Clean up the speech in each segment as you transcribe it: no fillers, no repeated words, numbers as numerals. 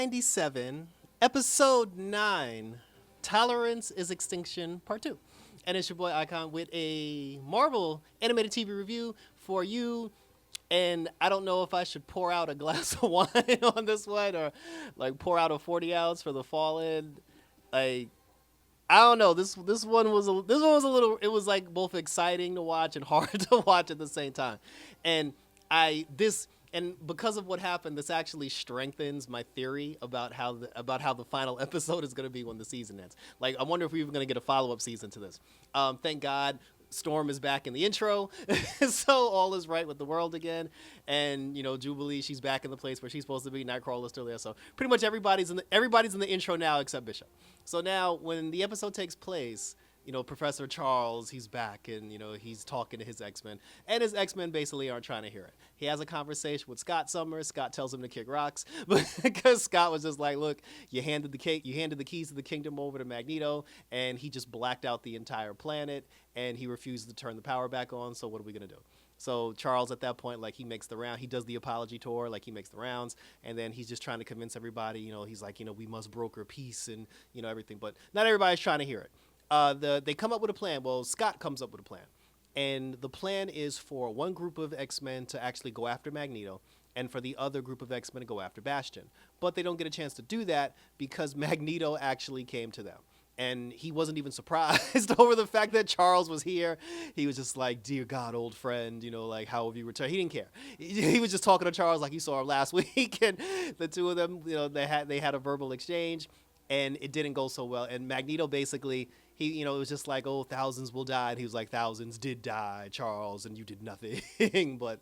97, Episode 9, Tolerance is Extinction, Part 2. And it's your boy Icon with a Marvel animated TV review for you. And I don't know if I should pour out a glass of wine on this one or like pour out a 40 ounce for the Fallen. Like, I don't know. This one was a little. It was like both exciting to watch and hard to watch at the same time, and because of what happened, this actually strengthens my theory about how the final episode is going to be when the season ends. Like, I wonder if we're even going to get a follow up season to this. Thank God. Storm is back in the intro, so all is right with the world again. And Jubilee, she's back in the place where she's supposed to be. Nightcrawler's still there, so pretty much everybody's in the intro now except Bishop. So now, when the episode takes place, Professor Charles, he's back, and he's talking to his X-Men, and his X-Men basically aren't trying to hear it. He has a conversation with Scott Summers. Scott tells him to kick rocks, but because Scott was just like, "Look, you handed the keys to the kingdom over to Magneto, and he just blacked out the entire planet, and he refused to turn the power back on. So what are we gonna do?" So Charles, at that point, like, he makes the round. He does the apology tour, like he makes the rounds, and then he's just trying to convince everybody. He's like, we must broker peace and everything, but not everybody's trying to hear it. They come up with a plan. Well, Scott comes up with a plan. And the plan is for one group of X-Men to actually go after Magneto and for the other group of X-Men to go after Bastion. But they don't get a chance to do that because Magneto actually came to them. And he wasn't even surprised over the fact that Charles was here. He was just like, "Dear God, old friend, like, how have you returned?" He didn't care. He was just talking to Charles like he saw him last week. And the two of them, they had a verbal exchange. And it didn't go so well. And Magneto basically, it was just like, "Oh, thousands will die." And he was like, "Thousands did die, Charles, and you did nothing but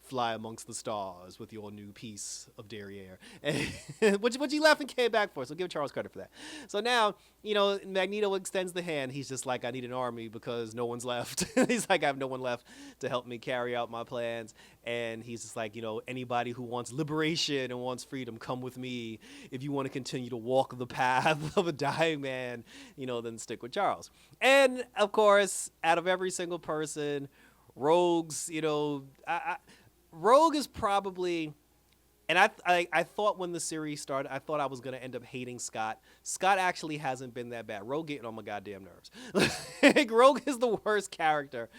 fly amongst the stars with your new piece of derriere." And which he left and came back for. So give Charles credit for that. So now, Magneto extends the hand. He's just like, "I need an army because no one's left." He's like, "I have no one left to help me carry out my plans." And he's just like, "Anybody who wants liberation and wants freedom, come with me. If you want to continue to walk the path of a dying man, then stick with Charles." And of course, out of every single person, Rogue's, Rogue is probably, and I thought when the series started, I thought I was going to end up hating Scott. Scott actually hasn't been that bad. Rogue getting on my goddamn nerves. Like, Rogue is the worst character.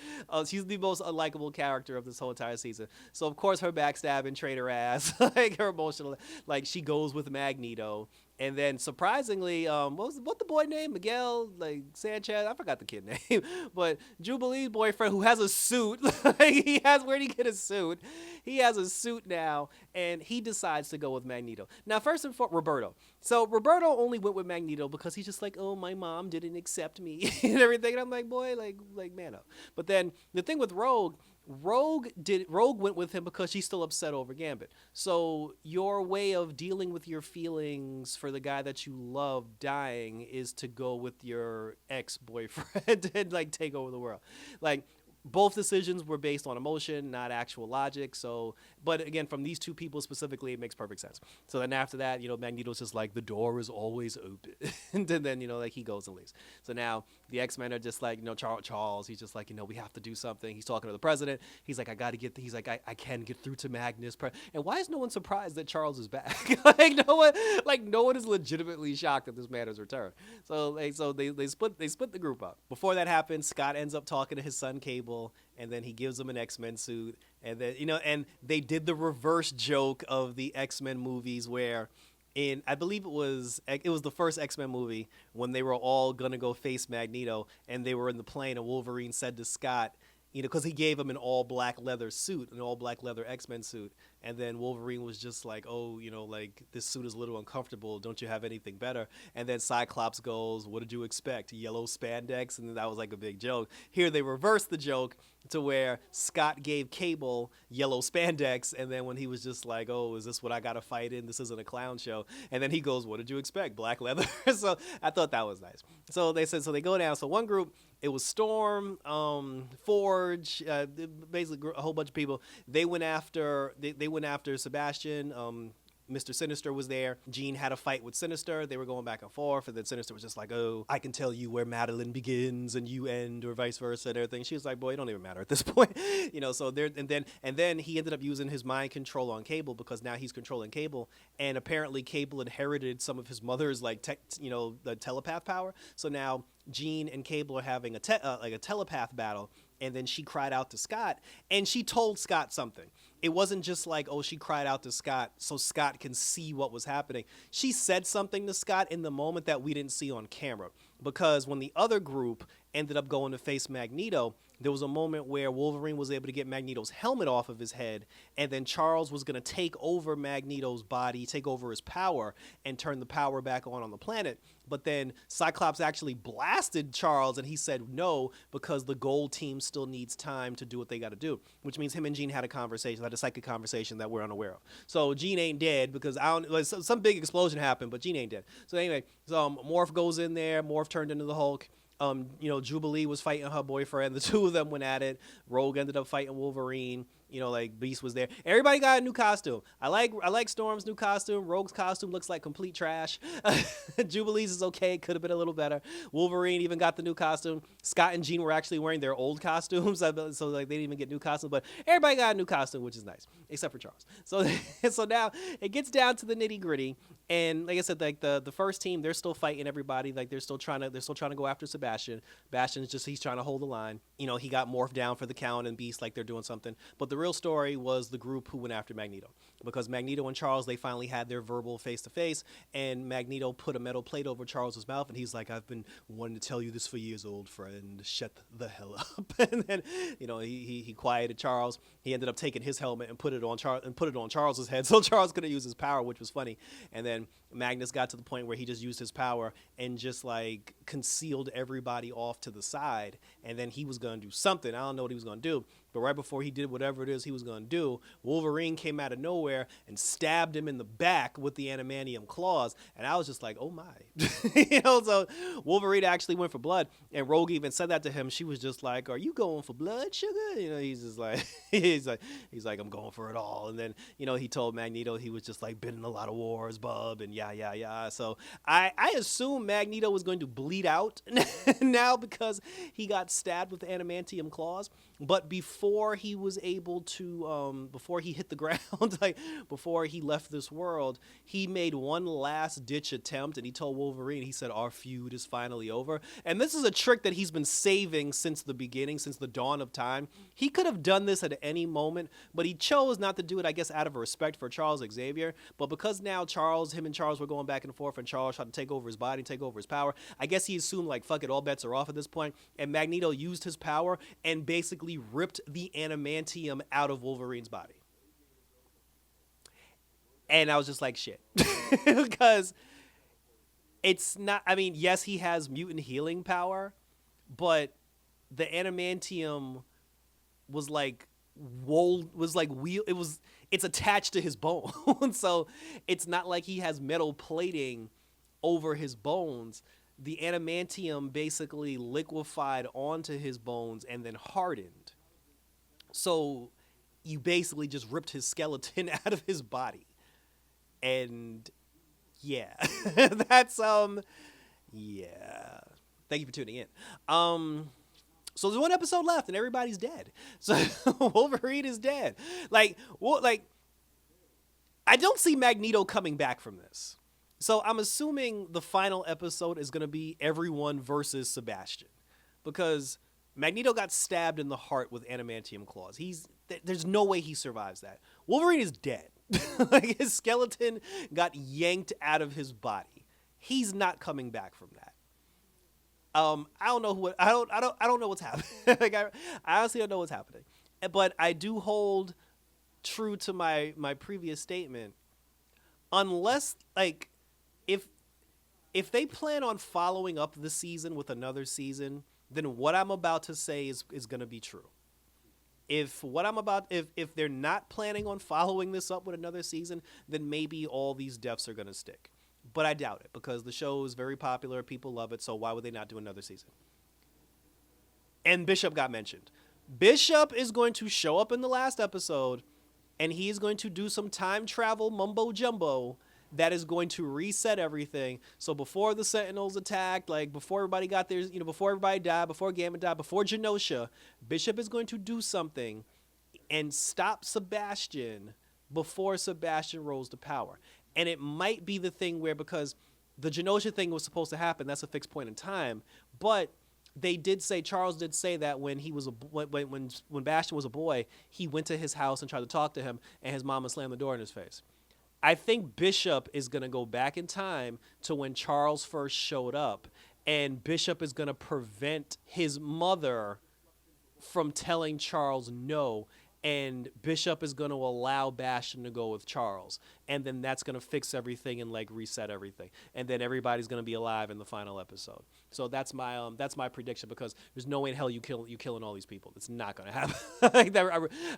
She's the most unlikable character of this whole entire season. So, of course, her backstabbing, traitor ass, like, her emotional, like, she goes with Magneto. And then, surprisingly, what the boy name? Miguel, like, Sanchez? I forgot the kid name. But Jubilee's boyfriend, who has a suit. Like, where'd he get a suit? He has a suit now, and he decides to go with Magneto. Now, first and foremost, Roberto. So, Roberto only went with Magneto because he's just like, "Oh, my mom didn't accept me," and everything. And I'm like, boy, like, man up. But then, the thing with Rogue went with him because she's still upset over Gambit. So your way of dealing with your feelings for the guy that you love dying is to go with your ex-boyfriend and like take over the world. Like, both decisions were based on emotion, not actual logic. So, but again, from these two people specifically, it makes perfect sense. So then after that, Magneto's just like, "The door is always open." And then, like, he goes and leaves. So now the X-Men are just like, Charles, he's just like, "We have to do something." He's talking to the president. He's like, he's like, I can get through to Magnus. And why is no one surprised that Charles is back? No one is legitimately shocked that this man has returned. So they split the group up. Before that happens, Scott ends up talking to his son Cable, and then he gives him an X-Men suit, and then and they did the reverse joke of the X-Men movies where I believe it was the first X-Men movie when they were all gonna go face Magneto, and they were in the plane, and Wolverine said to Scott, because he gave him an all black leather suit, an all black leather X-Men suit. And then Wolverine was just like, "Oh, like, this suit is a little uncomfortable. Don't you have anything better?" And then Cyclops goes, "What did you expect? Yellow spandex?" And that was like a big joke. Here they reversed the joke to where Scott gave Cable yellow spandex. And then when he was just like, "Oh, is this what I got to fight in? This isn't a clown show." And then he goes, "What did you expect? Black leather?" So I thought that was nice. So they they go down. So one group, it was Storm, Forge, basically a whole bunch of people. They went after Sebastian. Mr. Sinister was there. Jean had a fight with Sinister. They were going back and forth, and then Sinister was just like, "Oh, I can tell you where Madeline begins and you end, or vice versa," and everything. She was like, "Boy, it don't even matter at this point," So there, and then he ended up using his mind control on Cable, because now he's controlling Cable, and apparently Cable inherited some of his mother's the telepath power. So now Jean and Cable are having a telepath battle, and then she cried out to Scott, and she told Scott something. It wasn't just like, oh, she cried out to Scott so Scott can see what was happening. She said something to Scott in the moment that we didn't see on camera, because when the other group ended up going to face Magneto, there was a moment where Wolverine was able to get Magneto's helmet off of his head, and then Charles was going to take over Magneto's body, take over his power, and turn the power back on the planet. But then Cyclops actually blasted Charles, and he said no, because the Gold Team still needs time to do what they got to do, which means him and Jean had a psychic conversation that we're unaware of. So Jean ain't dead, because some big explosion happened, but Jean ain't dead. So anyway, Morph goes in there. Morph turned into the Hulk. Jubilee was fighting her boyfriend. The two of them went at it. Rogue ended up fighting Wolverine. Beast was there. Everybody got a new costume. I like Storm's new costume. Rogue's costume looks like complete trash. Jubilee's is okay. It could have been a little better. Wolverine even got the new costume. Scott and Jean were actually wearing their old costumes, so they didn't even get new costumes. But everybody got a new costume, which is nice, except for Charles. So now it gets down to the nitty gritty, and like I said, like the first team, they're still fighting everybody. Like they're still trying to go after Sebastian. He's trying to hold the line. He got morphed down for the Count and Beast, like they're doing something. But the real story was the group who went after Magneto, because Magneto and Charles, they finally had their verbal face-to-face, and Magneto put a metal plate over Charles's mouth, and he's like, "I've been wanting to tell you this for years, old friend. Shut the hell up." And then he quieted Charles. He ended up taking his helmet and put it on Charles's head, so Charles couldn't use his power, which was funny. And then Magnus got to the point where he just used his power and just like concealed everybody off to the side, and then he was gonna do something. I don't know what he was gonna do, but right before he did whatever it is he was going to do, Wolverine came out of nowhere and stabbed him in the back with the adamantium claws. And I was just like, oh my. So Wolverine actually went for blood. And Rogue even said that to him. She was just like, "Are you going for blood, sugar?" He's just like, he's like, "I'm going for it all." And then, he told Magneto he was just like, "Been in a lot of wars, bub," and yeah. So I assume Magneto was going to bleed out now, because he got stabbed with the adamantium claws. But before he was able to, before he hit the ground, before he left this world, he made one last ditch attempt, and he told Wolverine, he said, "Our feud is finally over." And this is a trick that he's been saving since the beginning, since the dawn of time. He could have done this at any moment, but he chose not to do it, I guess, out of respect for Charles Xavier. But because now him and Charles were going back and forth, and Charles tried to take over his body, take over his power, I guess he assumed, like, fuck it, all bets are off at this point. And Magneto used his power and basically ripped the adamantium out of Wolverine's body. And I was just like, shit. Because it's not, yes, he has mutant healing power, but the adamantium was like it's attached to his bone. So it's not like he has metal plating over his bones. The adamantium basically liquefied onto his bones and then hardened. So you basically just ripped his skeleton out of his body. And yeah, that's yeah. Thank you for tuning in. So there's one episode left and everybody's dead. So Wolverine is dead. I don't see Magneto coming back from this. So I'm assuming the final episode is going to be everyone versus Sebastian, because Magneto got stabbed in the heart with adamantium claws. There's no way he survives that. Wolverine is dead. His skeleton got yanked out of his body. He's not coming back from that. I don't know what's happening. I honestly don't know what's happening. But I do hold true to my previous statement. Unless, if they plan on following up the season with another season, then what I'm about to say is going to be true. If they're not planning on following this up with another season, then maybe all these deaths are going to stick. But I doubt it, because the show is very popular. People love it. So why would they not do another season? And Bishop got mentioned. Bishop is going to show up in the last episode and he's going to do some time travel mumbo jumbo that is going to reset everything. So before the Sentinels attacked, like before everybody got theirs, before everybody died, before Gamma died, before Genosha, Bishop is going to do something and stop Sebastian before Sebastian rose to power. And it might be the thing where, because the Genosha thing was supposed to happen, that's a fixed point in time, but Charles did say that when he was when Bastion was a boy, he went to his house and tried to talk to him, and his mama slammed the door in his face. I think Bishop is going to go back in time to when Charles first showed up, and Bishop is going to prevent his mother from telling Charles no, and Bishop is going to allow Bastion to go with Charles, and then that's going to fix everything and like reset everything, and then everybody's going to be alive in the final episode. So that's my prediction, because there's no way in hell you killing all these people. It's not going to happen. Like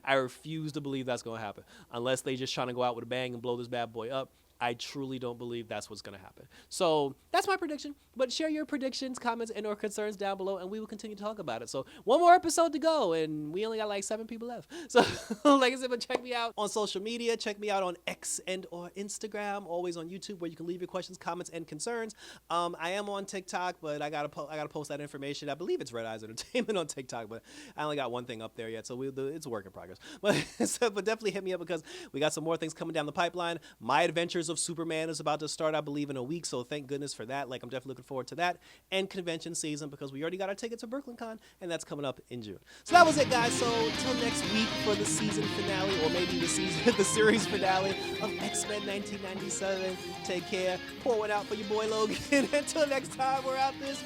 I refuse to believe that's going to happen unless they just trying to go out with a bang and blow this bad boy up. I truly don't believe that's what's going to happen. So that's my prediction. But share your predictions, comments, and or concerns down below, and we will continue to talk about it. So one more episode to go, and we only got like 7 people left. So like I said, but check me out on social media. Check me out on X and or Instagram. Always on YouTube, where you can leave your questions, comments, and concerns. I am on TikTok, but I gotta post that information. I believe it's Red Eyes Entertainment on TikTok, but I only got one thing up there yet, so it's a work in progress. But definitely hit me up, because we got some more things coming down the pipeline. My Adventures of Superman is about to start, I believe, in a week, so thank goodness for that. Like, I'm definitely looking forward to that, and convention season, because we already got our ticket to BrooklynCon, and that's coming up in June. So that was it, guys. So until next week for the season finale, or maybe the series finale of X-Men 1997. Take care. Pour one out for your boy Logan. Until next time, we're out this.